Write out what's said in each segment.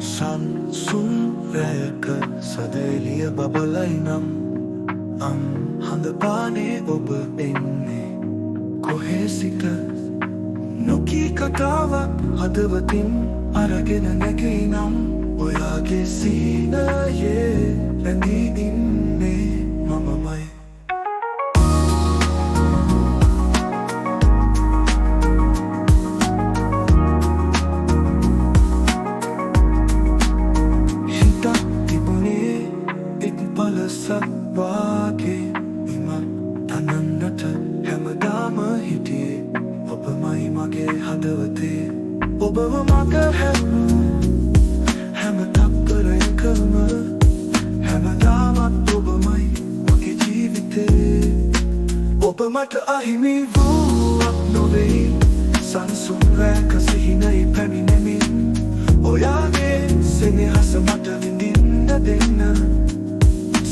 සංසුන් රැයක සදෙලිය බබලයි නම් හඳ පානේ ඔබ එන්නේ කොහේ සිට නොකී කතාවක් හදවතින් අරගෙන නැගෙයි නම් ඔයාගේ සීනයේ රැඳී ඉන්නේ මමමයි සත්වාගේ ඉමන් තනන්නට හැමදාම හිටියේ ඔබමයි මගේ හදවතේ ඔබව මග හැරුණු හැම තත්පරයකම හැමදාමත් ඔබමයි මගේ ජීවිතේ ඔබ මට අහිමි වූවක් නොවෙයි සංසුන් රැක සිහිනයි පැමිණෙමින් ඔයාගේ සෙනෙහස මට විඳින්න දෙන්න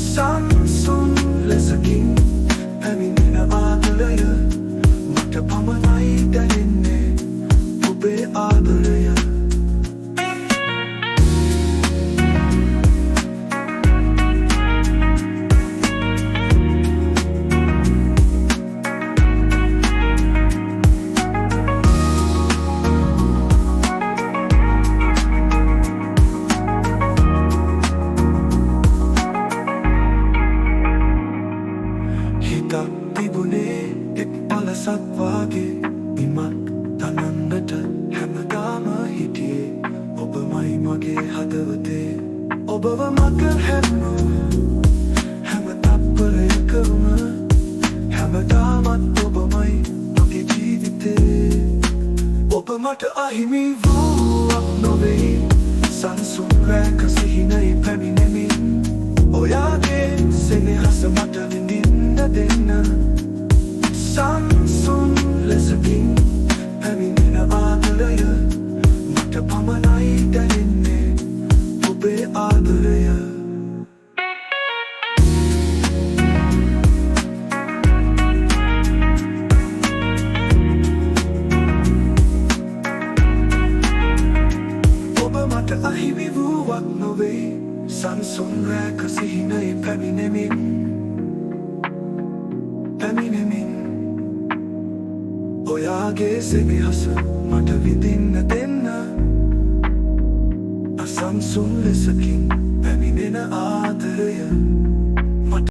සංසුන් ලෙසකින් පැමිණෙන ආදරය මට පමණයි දැනෙන්නේ ඔබේ ආදරය තිබුණේ එක් පලසක් වාගේ ඉමත් තනන්නට හැමදාම හිටියේ ඔබමයි මගේ හදවතේ ඔබව මග හැරුණු හැම තත්පරයකම හැමදාමත් ඔබමයි මගේ ජීවිතේ ඔබ මට අහිමි වූවක් නොවෙයි සංසුන් රැක සිහිනයි පැමිණෙමින් ඔයාගේ සෙනෙහස මට විඳින්න දෙන්න සංසුන් ලෙසකින් පැමිණෙන ආදරය මට පමණයි දැනෙන්නේ ඔබේ ආදරය ඔබ මට අහිමි වූවක් නොවේ සංසුන් රැක සිහිනයි පැමිණෙමින් ඔයාගේ සෙනෙහස මට විඳින්න දෙන්න අසංසුන් ලෙසකින් පැමිණෙන ආදරය